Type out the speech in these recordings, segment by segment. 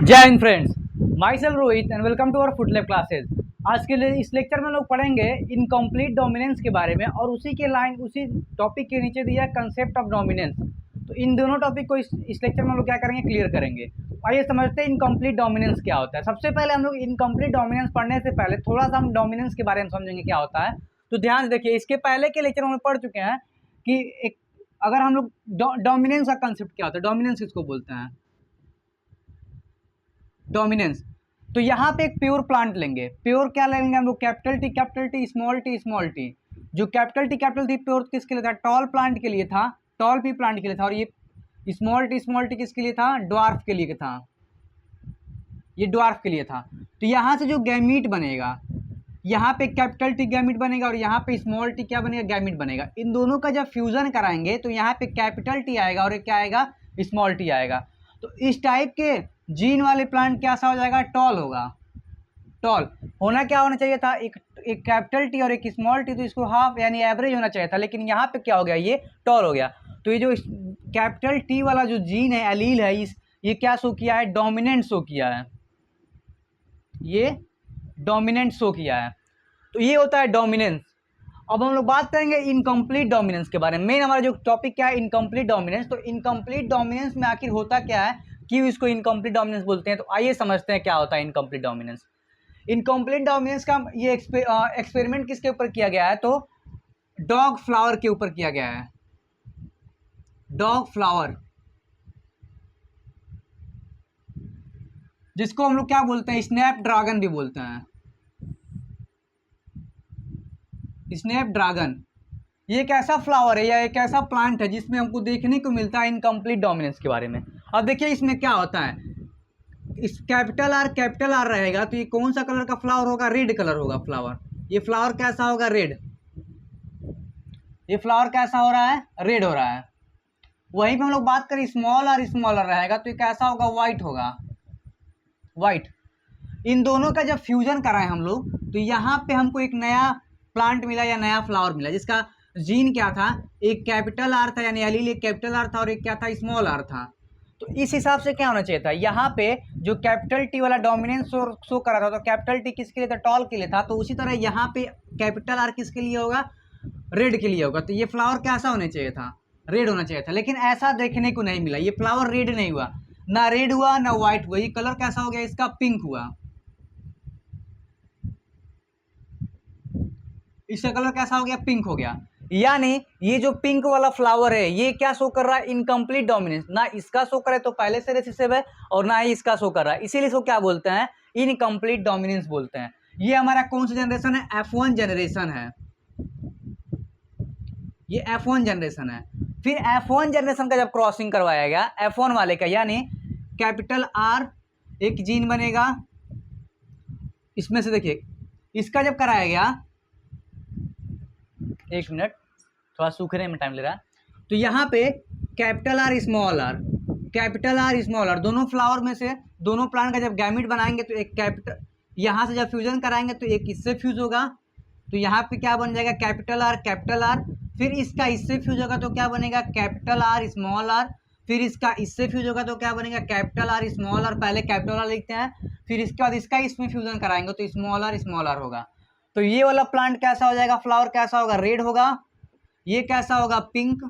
जय Hind friends, myself Rohit and welcome to our foot lab classes. आज के लिए इस लेक्चर में लोग पढ़ेंगे इनकम्प्लीट डोमिनेंस के बारे में और उसी टॉपिक के नीचे दिया कंसेप्ट ऑफ डोमिनेंस। तो इन दोनों टॉपिक को इस लेक्चर में हम लोग क्या करेंगे, क्लियर करेंगे। आइए समझते हैं इनकम्प्लीट डोमिनेंस क्या होता है। सबसे पहले हम लोग इनकम्प्लीट डोमिनेंस पढ़ने से पहले थोड़ा सा हम डोमिनेंस के बारे में समझेंगे क्या होता है। तो ध्यान से देखिए, इसके पहले के लेक्चर में पढ़ चुके हैं कि एक अगर हम लोग डोमिनेंस का कंसेप्ट क्या होता है, डोमिनेंस किसको बोलते हैं, डोमिनेंस। तो यहाँ पे एक प्योर प्लांट लेंगे। प्योर क्या लेंगे हम लोग, कैपिटल टी, स्मॉल टी। जो कैपिटल टी प्योर किसके लिए था, टॉल प्लांट के लिए था, टॉल पी प्लांट के लिए था। और ये स्मॉल टी किसके लिए था, ड्वार्फ के लिए था, ये ड्वार्फ के लिए था। तो यहाँ से जो गैमीट बनेगा, यहाँ पे कैपिटल टी गैमीट बनेगा और यहाँ पे स्मॉल टी क्या बनेगा, गैमीट बनेगा। इन दोनों का जब फ्यूजन कराएंगे तो यहाँ पे कैपिटल टी आएगा और क्या आएगा, स्मॉल टी आएगा। तो इस टाइप के जीन वाले प्लांट कैसा हो जाएगा, टॉल होगा। टॉल होना क्या होना चाहिए था, एक कैपिटल टी और एक स्मॉल टी, तो इसको हाफ यानी एवरेज होना चाहिए था, लेकिन यहाँ पे क्या हो गया, ये टॉल हो गया। तो ये जो कैपिटल टी वाला जो जीन है, एलील है, ये क्या शो किया है, डोमिनेंट शो किया है, ये डोमिनेंट शो किया है। तो ये होता है डोमिनेंस। अब हम लोग बात करेंगे इनकम्प्लीट डोमिनेंस के बारे में। मेन हमारा जो टॉपिक क्या है, इनकम्प्लीट डोमिनेंस। तो इनकम्प्लीट डोमिनेंस में आखिर होता क्या है, क्यों इसको इनकम्प्लीट डोमिनेंस बोलते हैं। तो आइए समझते हैं क्या होता है इनकम्प्लीट डोमिनेंस। इनकम्प्लीट डोमिनेंस का ये एक्सपेरिमेंट किसके ऊपर किया गया है, तो डॉग फ्लावर के ऊपर किया गया है। डॉग फ्लावर, जिसको हम लोग क्या बोलते हैं, स्नैपड्रैगन भी बोलते हैं, स्नैपड्रैगन। ये एक ऐसा फ्लावर है या एक ऐसा प्लांट है जिसमें हमको देखने को मिलता है इनकम्प्लीट डोमिनेंस के बारे में। अब देखिए इसमें क्या होता है, इस कैपिटल आर रहेगा तो ये कौन सा कलर का फ्लावर होगा, रेड कलर होगा फ्लावर। ये फ्लावर कैसा होगा, रेड। ये फ्लावर कैसा हो रहा है, रेड हो रहा है। वहीं पे हम लोग बात करें स्मॉल आर रहेगा तो ये कैसा होगा, वाइट होगा, वाइट। इन दोनों का जब फ्यूजन कराएं हम लोग तो यहाँ पे हमको एक नया प्लांट मिला या नया फ्लावर मिला, जिसका जीन क्या था, एक कैपिटल आर था यानी एलील एक कैपिटल आर था और एक क्या था, स्मॉल आर था। तो इस हिसाब से क्या होना चाहिए था, यहाँ पे जो कैपिटल टी वाला डोमिनेंस शो करा था, तो कैपिटल टी किसके लिए था, टॉल के लिए था। तो उसी तरह यहाँ पे कैपिटल आर किसके लिए होगा, रेड के लिए होगा। तो ये फ्लावर कैसा होना चाहिए था, रेड होना चाहिए था, लेकिन ऐसा देखने को नहीं मिला। ये फ्लावर रेड नहीं हुआ, ना रेड हुआ ना व्हाइट हुआ। ये कलर कैसा हो गया, इसका पिंक हुआ। इसका कलर कैसा हो गया, पिंक हो गया। यानी ये जो पिंक वाला फ्लावर है ये क्या शो कर रहा है, इनकम्प्लीट डोमिनेंस। ना इसका शो करे तो पहले से रेसिसिव है और ना ही इसका शो कर रहा है, इसीलिए इसको क्या बोलते हैं, इनकम्प्लीट डोमिनेंस बोलते हैं। ये हमारा कौन सा जनरेशन है, F1 जनरेशन है, ये F1 जनरेशन है। फिर F1 जनरेशन का जब क्रॉसिंग करवाया गया F1 वाले का, यानी कैपिटल आर एक जीन बनेगा इसमें से, देखिए इसका जब कराया गया, एक मिनट थोड़ा सूखने में टाइम ले रहा है। तो यहाँ पे कैपिटल आर स्मॉल आर दोनों फ्लावर में से, दोनों प्लांट का जब गैमिट बनाएंगे तो एक कैपिटल, यहाँ से जब फ्यूजन कराएंगे तो एक इससे फ्यूज होगा, तो यहाँ पे क्या बन जाएगा, कैपिटल आर। फिर इसका इससे फ्यूज होगा तो क्या बनेगा, कैपिटल आर स्मॉल आर। फिर इसका इससे फ्यूज होगा तो क्या बनेगा, कैपिटल आर स्मॉल आर। पहले कैपिटल आर लिखते हैं, फिर इसके बाद इसका इसमें फ्यूजन कराएंगे तो स्मॉल आर होगा। तो ये वाला प्लांट कैसा हो जाएगा, फ्लावर कैसा होगा, रेड होगा। ये कैसा होगा, पिंक।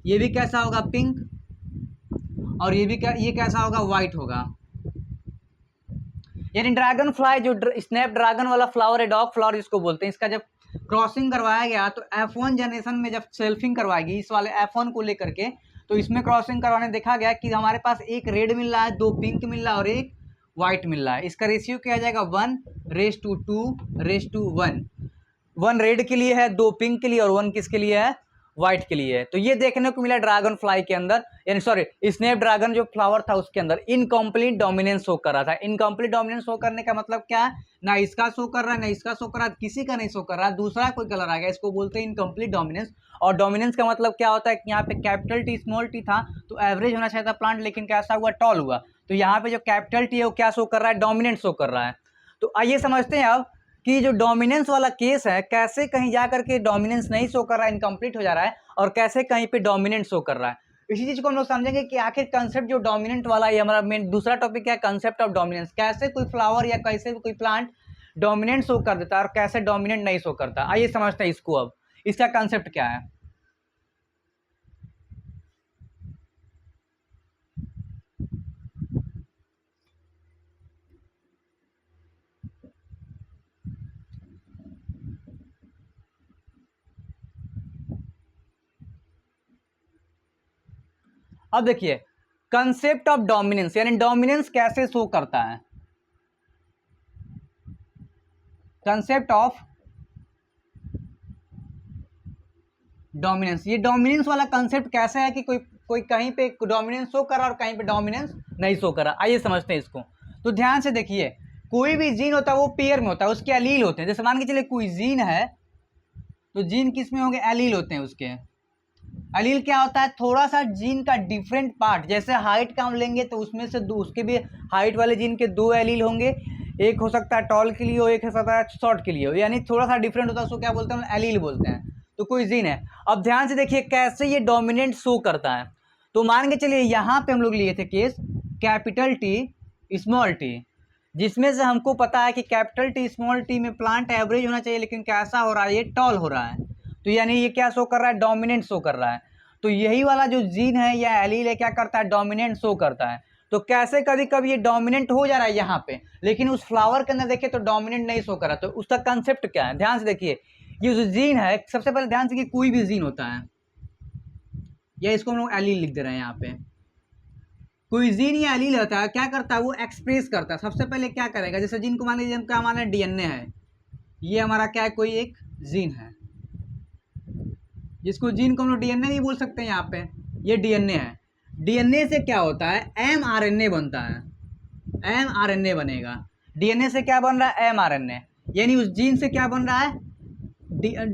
ये भी कैसा होगा, पिंक। और ये भी ये कैसा होगा, व्हाइट होगा। यानी ड्रैगन फ्लाई जो स्नैपड्रैगन वाला फ्लावर है, डॉग फ्लावर जिसको बोलते हैं, इसका जब क्रॉसिंग करवाया गया तो F1 जनरेशन में जब सेल्फिंग करवाएगी इस वाले F1 को लेकर के, तो इसमें क्रॉसिंग करवाने देखा गया कि हमारे पास एक रेड मिल रहा है, दो पिंक मिल रहा है और एक व्हाइट मिल रहा है। इसका रेशियो क्या आ जाएगा, 1:2:1। 1 रेड के लिए है, 2 पिंक के लिए और 1 किसके लिए है, व्हाइट के लिए है। तो ये देखने को मिला ड्रैगन फ्लाई के अंदर, यानी सॉरी स्नैपड्रैगन जो फ्लावर था उसके अंदर इनकम्प्लीट डोमिनेंस शो कर रहा था। इनकम्प्लीट डोमिनेंस शो करने का मतलब क्या है, ना इसका शो कर रहा है ना इसका शो कर रहा है, किसी का नहीं शो कर रहा है, दूसरा कोई कलर आ गया, इसको बोलते हैं इनकम्प्लीट डोमिनेंस। और डोमिनेंस का मतलब क्या होता है कि यहाँ पे कैपिटल टी स्मॉल टी था तो एवरेज होना चाहिए था प्लांट, लेकिन कैसा हुआ, टॉल हुआ। तो यहाँ पे जो कैपिटल टी है वो क्या शो कर रहा है, डोमिनेंट शो कर रहा है। तो आइए समझते हैं अब कि जो डोमिनेंस वाला केस है, कैसे कहीं जा करके डोमिनेंस नहीं शो कर रहा है, इनकम्प्लीट हो जा रहा है, और कैसे कहीं पे डोमिनेंट शो कर रहा है। इसी चीज को हम लोग समझेंगे कि आखिर कंसेप्ट जो डोमिनेंट वाला है, हमारा मेन दूसरा टॉपिक है कंसेप्ट ऑफ डोमिनेंस। कैसे कोई फ्लावर या कैसे कोई प्लांट डोमिनेंट शो कर देता है और कैसे डोमिनेंट नहीं शो करता। आइए समझते हैं इसको। अब इसका कंसेप्ट क्या है। अब देखिए कंसेप्ट ऑफ डोमिनेंस, यानी डोमिनेंस कैसे शो करता है। कंसेप्ट ऑफ डोमिनेंस, ये डोमिनेंस वाला कंसेप्ट कैसे है कि कोई कोई कहीं पे डोमिनेंस शो करा और कहीं पे डोमिनेंस नहीं शो करा। आइए समझते हैं इसको। तो ध्यान से देखिए, कोई भी जीन होता है वो पेयर में होता है, उसके एलील होते हैं। जैसे मान के चलिए कोई जीन है, तो जीन किस में होंगे, एलील होते हैं उसके। एलील क्या होता है, थोड़ा सा जीन का डिफरेंट पार्ट। जैसे हाइट का हम लेंगे तो उसमें से दो, उसके भी हाइट वाले जीन के दो एलील होंगे, एक हो सकता है टॉल के लिए हो, एक हो सकता है शॉर्ट के लिए हो, यानी थोड़ा सा डिफरेंट होता है, उसको क्या बोलते हैं, एलील बोलते हैं। तो कोई जीन है। अब ध्यान से देखिए कैसे ये डोमिनेंट शो करता है। तो मान के चलिए यहाँ पे हम लोग लिए थे case capital T small T, जिसमें से हमको पता है कि कैपिटल टी स्मॉल टी में प्लांट एवरेज होना चाहिए, लेकिन कैसा हो रहा है, ये टॉल हो रहा है। तो यानी ये क्या शो कर रहा है, डोमिनेंट शो कर रहा है। तो यही वाला जो जीन है या एलील है क्या करता है, डोमिनेंट शो करता है। तो कैसे कभी कभी ये डोमिनेंट हो जा रहा है यहाँ पे, लेकिन उस फ्लावर के अंदर देखिए तो डोमिनेंट नहीं शो कर रहा। तो उसका कंसेप्ट क्या है, ध्यान से देखिए। ये जो जीन है, सबसे पहले ध्यान से कि कोई भी जीन होता है, या इसको हम लोग एलील लिख दे रहे हैं यहाँ पे। कोई जीन या एलील होता है, क्या करता है, वो एक्सप्रेस करता है। सबसे पहले क्या करेगा, जैसे जीन को मान लीजिए क्या माना है, डीएनए है। ये हमारा क्या है, कोई एक जीन है, जिसको जीन को हम लोग डीएनए भी बोल सकते हैं। यहाँ पे ये डीएनए है। डीएनए से क्या होता है, एमआरएनए बनता है। एमआरएनए बनेगा। डीएनए से क्या बन रहा है, एमआरएनए। यानी उस जीन से क्या बन रहा है,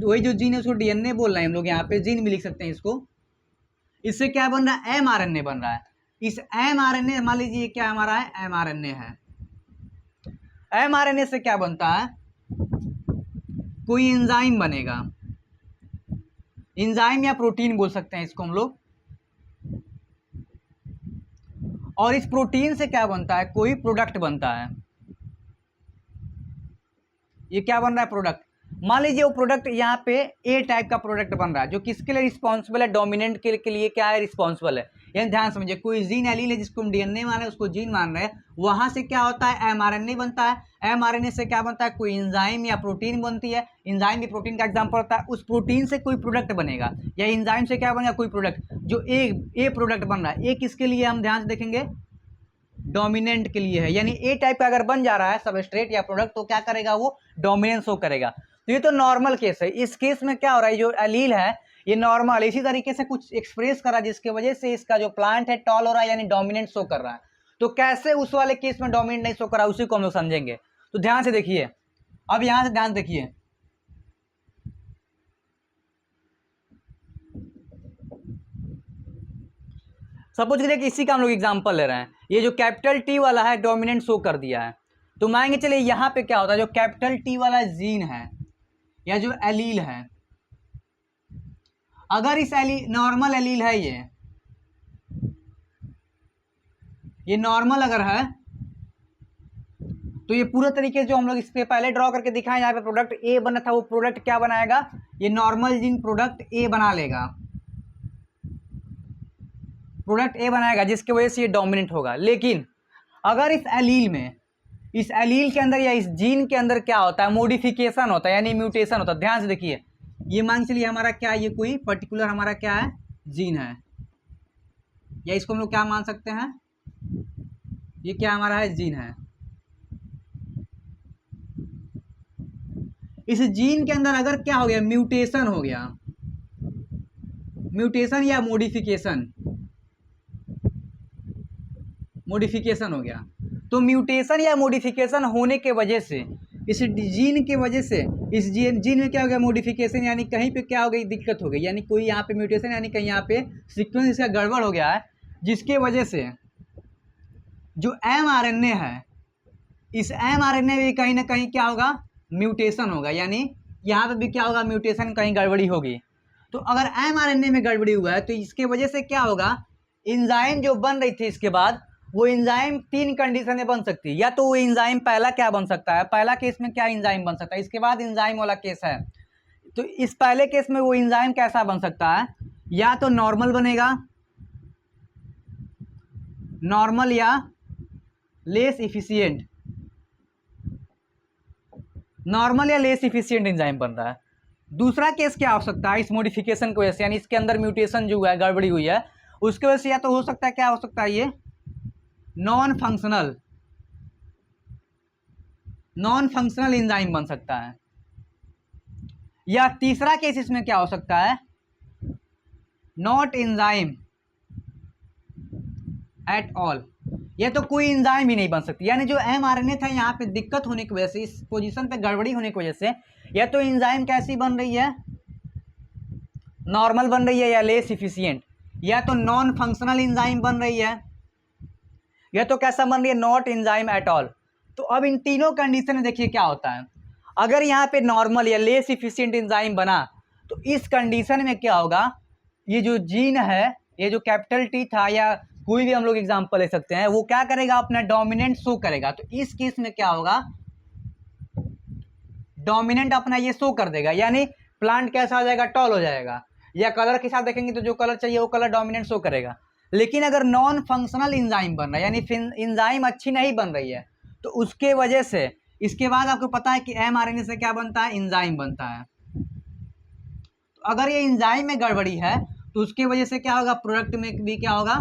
वही जो जीन है उसको डीएनए बोल रहे हैं हम लोग, यहाँ पे जीन भी लिख सकते हैं इसको। इससे क्या बन रहा है, एमआरएनए बन रहा है। इस एमआरएनए, मान लीजिए क्या हमारा है, एमआरएनए है। एमआरएनए से क्या बनता है, कोई एंजाइम बनेगा। एंजाइम या प्रोटीन बोल सकते हैं इसको हम लोग। और इस प्रोटीन से क्या बनता है, कोई प्रोडक्ट बनता है। ये क्या बन रहा है, प्रोडक्ट। मान लीजिए वो प्रोडक्ट यहाँ पे ए टाइप का प्रोडक्ट बन रहा है, जो किसके लिए रिस्पॉन्सिबल है, डोमिनेंट के लिए क्या है, रिस्पॉन्सिबल है। यानी ध्यान समझिए, कोई जीन एलील है जिसको हम डीएनए मान रहे हैं, उसको जीन मान रहे हैं, वहां से क्या होता है, एमआरएनए बनता है। एमआरएनए से क्या बनता है, कोई एंजाइम या प्रोटीन बनती है। एंजाइम भी प्रोटीन का एग्जांपल होता है। उस प्रोटीन से कोई प्रोडक्ट बनेगा, या एंजाइम से क्या बनेगा, कोई प्रोडक्ट। जो ए प्रोडक्ट बन रहा है, ए किसके लिए, हम ध्यान से देखेंगे, डोमिनेंट के लिए है। यानी ए टाइप का अगर बन जा रहा है सबस्ट्रेट या प्रोडक्ट, तो क्या करेगा, वो डोमिनेंस शो करेगा। तो ये तो नॉर्मल केस है। इस केस में क्या हो रहा है, जो एलील है ये नॉर्मल इसी तरीके से कुछ एक्सप्रेस कर रहा है, जिसकी वजह से इसका जो प्लांट है टॉल हो रहा है, यानी डोमिनेंट शो कर रहा है। तो कैसे उस वाले केस में डोमिनेंट नहीं शो कर रहा है, उसी को हम लोग समझेंगे। तो ध्यान से देखिए, अब यहां से ध्यान देखिए, सपोज करिए कि इसी का हम लोग एग्जांपल ले रहे हैं। ये जो कैपिटल टी वाला है डोमिनेंट शो कर दिया है। तो मानेंगे चलिए यहाँ पे क्या होता है, जो कैपिटल टी वाला जीन है या जो एलील है, अगर इस नॉर्मल एलील है, ये नॉर्मल अगर है, तो ये पूरा तरीके जो हम लोग इस पे पहले ड्रॉ करके दिखाएं, यहाँ पे प्रोडक्ट ए बना था, वो प्रोडक्ट क्या बनाएगा, ये नॉर्मल जीन प्रोडक्ट ए बना लेगा। प्रोडक्ट ए बनाएगा, जिसकी वजह से ये डोमिनेंट होगा। लेकिन अगर इस एलील में, इस एलील के अंदर या इस जीन के अंदर क्या होता है, मॉडिफिकेशन होता है, यानी म्यूटेशन होता है। ध्यान से देखिए, ये मान चलिए हमारा क्या, ये कोई पर्टिकुलर हमारा क्या है, जीन है, या इसको हम लोग क्या मान सकते हैं, ये क्या हमारा है, जीन है। इस जीन के अंदर अगर क्या हो गया, म्यूटेशन हो गया, म्यूटेशन या मॉडिफिकेशन हो गया। तो म्यूटेशन या मॉडिफिकेशन होने के वजह से, इस जीन की वजह से, इस जीन में क्या हो गया, मॉडिफिकेशन, यानी कहीं पे क्या हो गई, दिक्कत हो गई, यानी कोई यहाँ पे म्यूटेशन, यानी कहीं यहाँ पे सीक्वेंस इसका गड़बड़ हो गया है, जिसके वजह से जो एमआरएनए है, इस एमआरएनए में कहीं ना कहीं क्या होगा, म्यूटेशन होगा। यानी यहाँ पे भी क्या होगा, म्यूटेशन, कहीं गड़बड़ी होगी। तो अगर mRNA में गड़बड़ी हुआ है तो इसके वजह से क्या होगा, एंजाइम जो बन रही थी इसके बाद, वो एंजाइम 3 कंडीशन में बन सकती है। या तो वो एंजाइम पहला क्या बन सकता है, पहला केस में क्या एंजाइम बन सकता है, इसके बाद एंजाइम वाला केस है, तो इस पहले केस में वो एंजाइम कैसा बन सकता है, या तो नॉर्मल बनेगा, नॉर्मल या लेस इफिशिएंट, नॉर्मल या लेस इफिशिएंट एंजाइम बन रहा है। दूसरा केस क्या हो सकता है, इस मॉडिफिकेशन की वजह से, यानी इसके अंदर म्यूटेशन जो है, गड़बड़ी हुई है, उसकी वजह से या तो हो सकता है, क्या हो सकता है, ये नॉन फंक्शनल एंजाइम बन सकता है। या तीसरा केस इसमें क्या हो सकता है, नॉट एंजाइम एट ऑल, ये तो कोई एंजाइम ही नहीं बन सकती। यानी जो mRNA था यहाँ पे दिक्कत होने की वजह से, इस पोजीशन पे गड़बड़ी होने की वजह से, या तो एंजाइम कैसी बन रही है, नॉर्मल बन रही है या लेस इफिशिएंट, या तो नॉन फंक्शनल एंजाइम बन रही है, या तो कैसा बन रही है, नॉट एंजाइम एट ऑल। तो अब इन तीनों कंडीशन में देखिए क्या होता है, अगर यहाँ पे नॉर्मल या लेस इफिशिएंट एंजाइम बना तो इस कंडीशन में क्या होगा, ये जो जीन है, ये जो कैपिटल टी था, या कोई भी हम लोग एग्जांपल ले सकते हैं, वो क्या करेगा, अपना डोमिनेंट शो करेगा। तो इस केस में क्या होगा, डोमिनेंट अपना ये शो कर देगा, यानी प्लांट कैसा हो जाएगा, टॉल हो जाएगा। या कलर के साथ देखेंगे तो जो कलर चाहिए वो कलर डोमिनेंट शो करेगा। लेकिन अगर नॉन फंक्शनल एंजाइम बन रहा है, यानी एंजाइम अच्छी नहीं बन रही है, तो उसके वजह से इसके बाद आपको पता है कि mRNA से क्या बनता है, एंजाइम बनता है। तो अगर ये एंजाइम में गड़बड़ी है तो उसके वजह से क्या होगा, प्रोडक्ट में भी क्या होगा,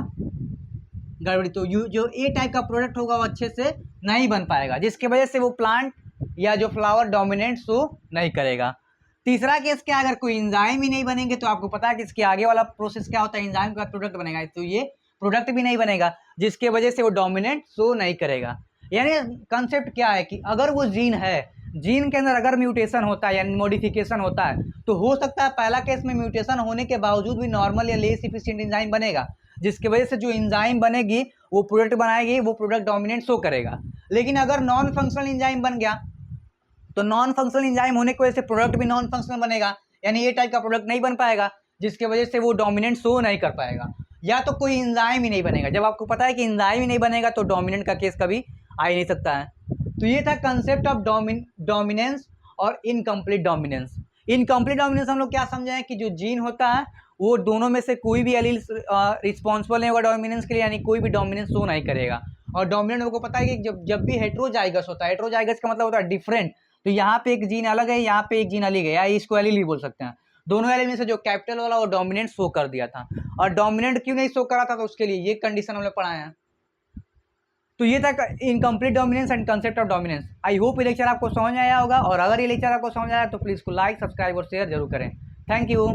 गड़बड़ी। तो जो ए टाइप का प्रोडक्ट होगा वो अच्छे से नहीं बन पाएगा, जिसके वजह से वो प्लांट या जो फ्लावर डोमिनेंट शो नहीं करेगा। तीसरा केस क्या, अगर कोई एंजाइम ही नहीं बनेंगे तो आपको पता है कि इसके आगे वाला प्रोसेस क्या होता है, एंजाइम का प्रोडक्ट बनेगा, तो ये प्रोडक्ट भी नहीं बनेगा, जिसके वजह से वो डोमिनेंट शो नहीं करेगा। यानी कंसेप्ट क्या है कि अगर वो जीन है, जीन के अंदर अगर म्यूटेशन होता है यानी मॉडिफिकेशन होता है, तो हो सकता है पहला केस में म्यूटेशन होने के बावजूद भी नॉर्मल या लेस इफिशिएंट एंजाइम बनेगा, जिसकी वजह से जो एंजाइम बनेगी वो प्रोडक्ट बनाएगी, वो प्रोडक्ट डोमिनेंट शो करेगा। लेकिन अगर नॉन फंक्शनल एंजाइम बन गया तो नॉन फंक्शनल एंजाइम होने की वजह से प्रोडक्ट भी नॉन फंक्शनल बनेगा, यानी ये टाइप का प्रोडक्ट नहीं बन पाएगा, जिसकी वजह से वो डोमिनेंट शो नहीं कर पाएगा। या तो कोई एंजाइम ही नहीं बनेगा, जब आपको पता है कि एंजाइम ही नहीं बनेगा तो डोमिनेंट का केस कभी आ ही नहीं सकता है। तो ये था कंसेप्ट ऑफ डोमिनेंस और इनकम्प्लीट डोमिनेंस। इनकम्प्लीट डोमिनेंस हम लोग क्या समझे हैं कि जो जीन होता है वो दोनों में से कोई भी एलील रिस्पॉन्सिबल नहीं होगा डोमिनेंस के लिए, यानी कोई भी डोमिनेंस शो नहीं करेगा। और डोमिनेंट लोगों को पता है कि जब भी हेट्रोजाइगस होता है, हेट्रोजाइगस का मतलब होता है डिफरेंट, तो यहाँ पे एक जीन अलग है, यहाँ पे एक जीन अलग है, या इसको एलील भी बोल सकते हैं। दोनों एलील में से जो कैपिटल वाला वो डोमिनेंट शो कर दिया था, और डोमिनेंट क्यों नहीं शो करा था, तो उसके लिए ये कंडीशन हमने पढ़ाए हैं। तो ये था incomplete dominance and concept of dominance. I hope ये लेक्चर आपको समझ आया होगा, और अगर ये लेक्चर आपको समझ आया तो प्लीज़ को लाइक, सब्सक्राइब और शेयर जरूर करें। Thank you.